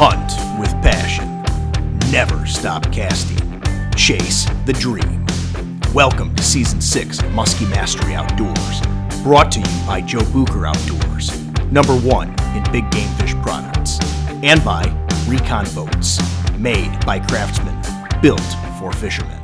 Hunt with passion. Never stop casting. Chase the dream. Welcome to Season 6 of Muskie Mastery Outdoors. Brought to you by Joe Bucher Outdoors, #1 in big game fish products. And by Recon Boats, made by craftsmen, built for fishermen.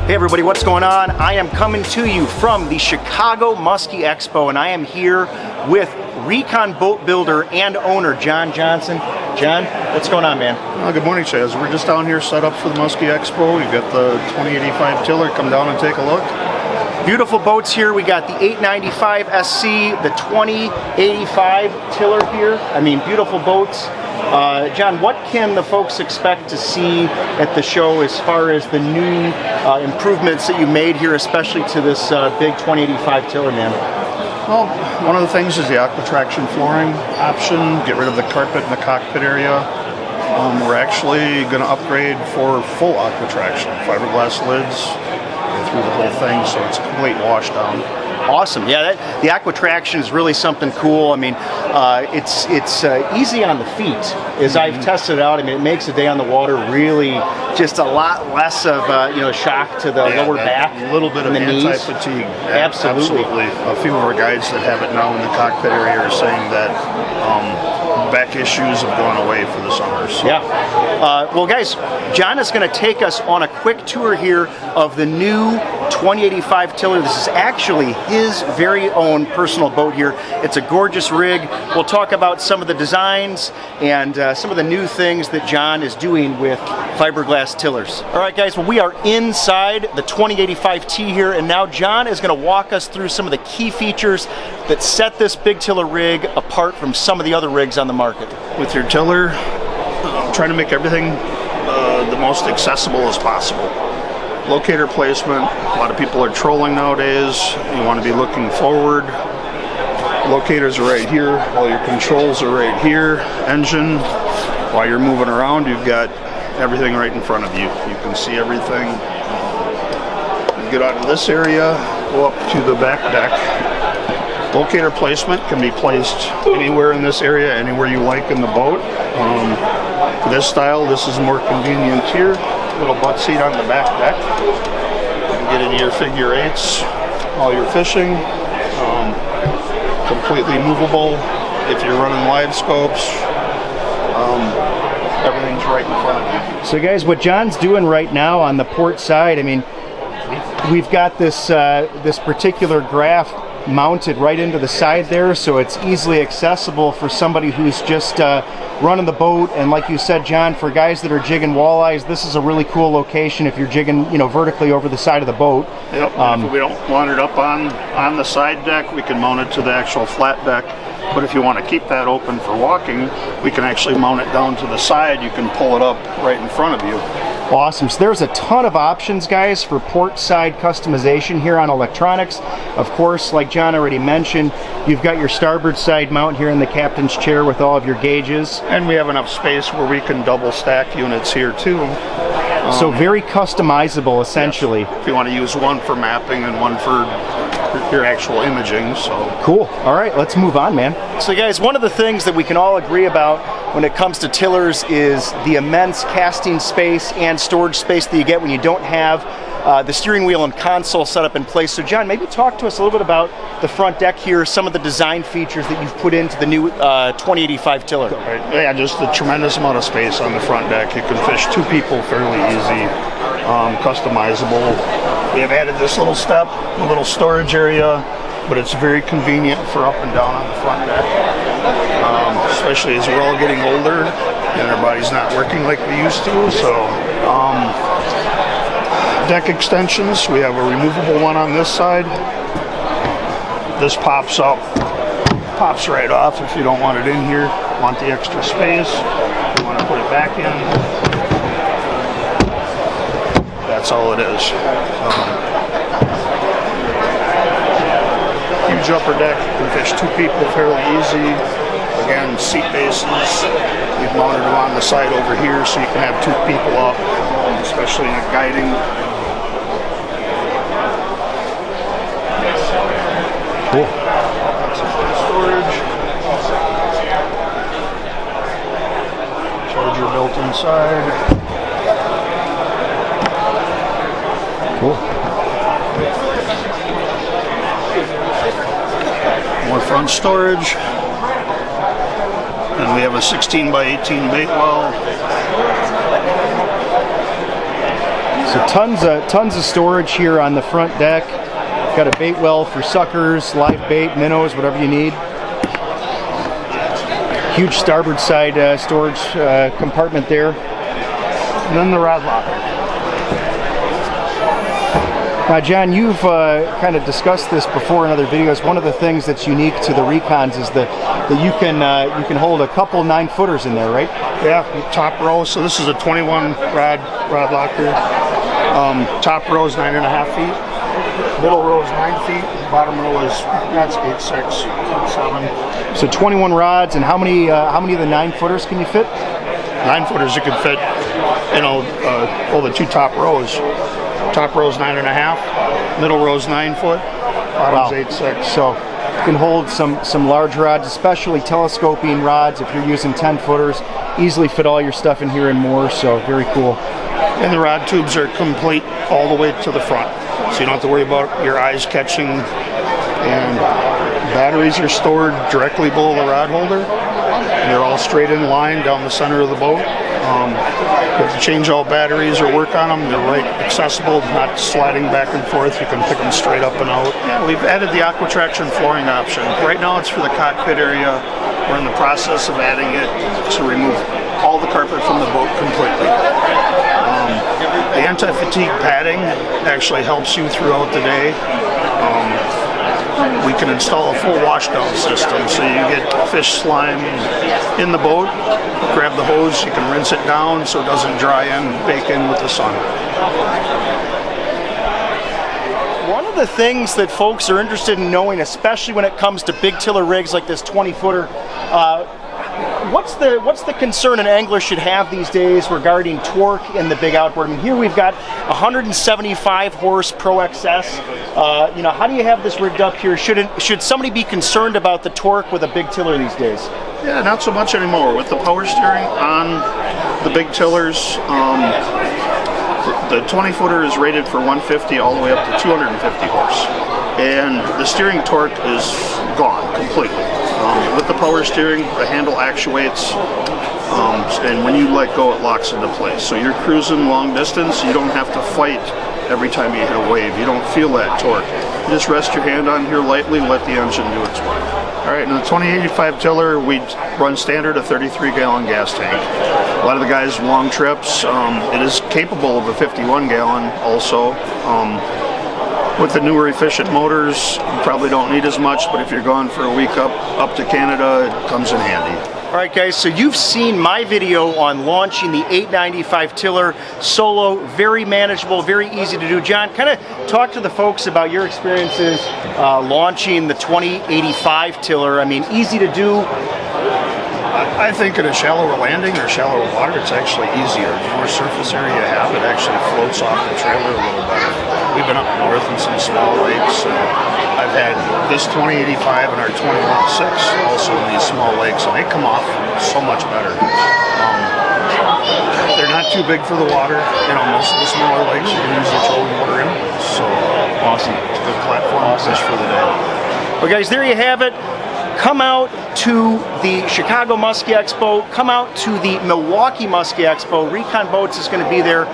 Hey everybody, what's going on? I am coming to you from the Chicago Muskie Expo, and I am here with Recon boat builder and owner John Johnson. John, what's going on, man? Good morning, Chaz. We're just down here set up for the Muskie Expo. You've got the 2085 tiller. Come down and take a look. Beautiful boats here. We got the 895 SC, the 2085 tiller here. I mean, beautiful boats. John, what can the folks expect to see at the show as far as the new improvements that you made here, especially to this big 2085 tiller, man? Well, one of the things is the Aqua-Traction flooring option. Get rid of the carpet in the cockpit area. We're actually going to upgrade for full Aqua-Traction. Fiberglass lids through the whole thing, so it's a complete wash down. Awesome. Yeah, the Aqua-Traction is really something cool. I mean, it's easy on the feet. As I've tested it out, I mean, it makes a day on the water really just a lot less of shock to the lower back. A little bit of anti-fatigue. Absolutely. A few of our guides that have it now in the cockpit area are saying that back issues have gone away for the summer. So. Yeah. Well, guys, John is going to take us on a quick tour here of the new 2085 tiller. This is actually his very own personal boat here. It's a gorgeous rig. We'll talk about some of the designs and some of the new things that John is doing with fiberglass tillers. All right, guys, well, we are inside the 2085T here, and now John is going to walk us through some of the key features that set this big tiller rig apart from some of the other rigs on the market. With your tiller, trying to make everything the most accessible as possible. Locator placement, a lot of people are trolling nowadays. You want to be looking forward. Locators are right here, all your controls are right here. Engine, while you're moving around, you've got everything right in front of you. You can see everything. You get out of this area, go up to the back deck. Locator placement can be placed anywhere in this area, anywhere you like in the boat. For this style, this is more convenient here. Little butt seat on the back deck. You can get into your figure 8s, all your fishing. Completely movable. If you're running live scopes, everything's right in front of you. So guys, what John's doing right now on the port side, I mean, we've got this this particular graph mounted right into the side there, so it's easily accessible for somebody who's just running the boat. And like you said, John, for guys that are jigging walleyes, this is a really cool location if you're jigging, vertically over the side of the boat. Yep. If we don't want it up on the side deck, we can mount it to the actual flat deck. But if you want to keep that open for walking, we can actually mount it down to the side. You can pull it up right in front of you. Awesome. So there's a ton of options, guys, for port side customization here on electronics. Of course, like John already mentioned, you've got your starboard side mount here in the captain's chair with all of your gauges. And we have enough space where we can double stack units here too. So very customizable, essentially. Yes. If you want to use one for mapping and one for your actual imaging. So cool. All right, let's move on, man. So guys, one of the things that we can all agree about when it comes to tillers is the immense casting space and storage space that you get when you don't have the steering wheel and console set up in place. So John, maybe talk to us a little bit about the front deck here, some of the design features that you've put into the new 2085 tiller. Right. Yeah, just a tremendous amount of space on the front deck. You can fish 2 people fairly easy, customizable. We have added this little step, a little storage area, but it's very convenient for up and down on the front deck. Especially as we're all getting older, and our body's not working like we used to. So deck extensions, we have a removable one on this side. This pops up, pops right off if you don't want it in here, want the extra space, you want to put it back in. That's all it is. Huge upper deck, you can fish 2 people fairly easy. Again, seat bases, we've mounted them on the side over here so you can have 2 people up, especially in a guiding. Cool. Storage. Charger built inside. Cool. More front storage. And we have a 16 by 18 bait well. So tons of storage here on the front deck. Got a bait well for suckers, live bait, minnows, whatever you need. Huge starboard side storage compartment there. And then the rod locker. Now, John, you've kind of discussed this before in other videos. One of the things that's unique to the Recons is that you can hold a couple 9-footers in there, right? Yeah, top row. So this is a 21 rod locker. Top row is 9.5 feet. Middle row is 9 feet. Bottom row is, that's 8.6, 8.7. So 21 rods, and how many of the 9-footers can you fit? 9-footers you can fit, the 2 top rows. Top row is 9.5. Middle row is 9 foot. Bottom's 8.6. So you can hold some large rods, especially telescoping rods. If you're using 10-footers, easily fit all your stuff in here and more. So very cool. And the rod tubes are complete all the way to the front, so you don't have to worry about your eyes catching. And batteries are stored directly below the rod holder. And they're all straight in line down the center of the boat. If you have to change all batteries or work on them, they're right accessible, not sliding back and forth. You can pick them straight up and out. Yeah, we've added the Aqua-Traction flooring option. Right now it's for the cockpit area. We're in the process of adding it to remove all the carpet from the boat completely. The anti-fatigue padding actually helps you throughout the day. We can install a full washdown system, so you get fish slime in the boat, grab the hose, you can rinse it down so it doesn't dry in, bake in with the sun. One of the things that folks are interested in knowing, especially when it comes to big tiller rigs like this 20-footer, what's the concern an angler should have these days regarding torque in the big outboard? I mean, here we've got 175 horse Pro XS. How do you have this rigged up here? Should somebody be concerned about the torque with a big tiller these days? Yeah, not so much anymore. With the power steering on the big tillers, the 20-footer is rated for 150 all the way up to 250 horse. And the steering torque is gone completely. With the power steering, the handle actuates, and when you let go, it locks into place. So you're cruising long distance, you don't have to fight every time you hit a wave. You don't feel that torque. You just rest your hand on here lightly, let the engine do its work. All right, in the 2085 tiller, we run standard a 33-gallon gas tank. A lot of the guys, long trips, it is capable of a 51-gallon also. With the newer efficient motors, you probably don't need as much, but if you're going for a week up to Canada, it comes in handy. All right, guys, so you've seen my video on launching the 895 tiller solo, very manageable, very easy to do. John, kind of talk to the folks about your experiences launching the 2085 tiller. I mean, easy to do. I think in a shallower landing or shallower water, it's actually easier. The more surface area you have, it actually floats off the trailer a little better. We've been up north in some small lakes. I've had this 2085 and our 21.6 also in these small lakes, and they come off so much better. They're not too big for the water. Most of the smaller lakes you can usually throw water in. So awesome. It's a good platform fish for the day. Well, guys, there you have it. come out to the Chicago Muskie Expo, come out to the Milwaukee Muskie Expo. Recon Boats is going to be there.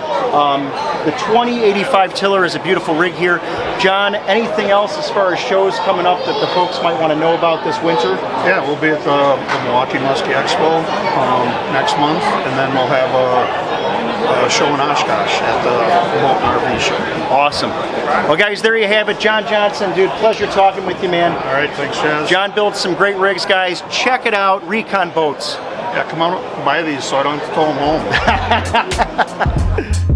The 2085 tiller is a beautiful rig here. John, anything else as far as shows coming up that the folks might want to know about this winter? Yeah, we'll be at the Milwaukee Muskie Expo next month, and then we'll have a show in Oshkosh at the Boat and RV show. Awesome. Well, guys, there you have it. John Johnson, dude, pleasure talking with you, man. All right, thanks, Chaz. John builds some great rigs, guys. Check it out, Recon Boats. Yeah, come on, buy these so I don't have to tow them home.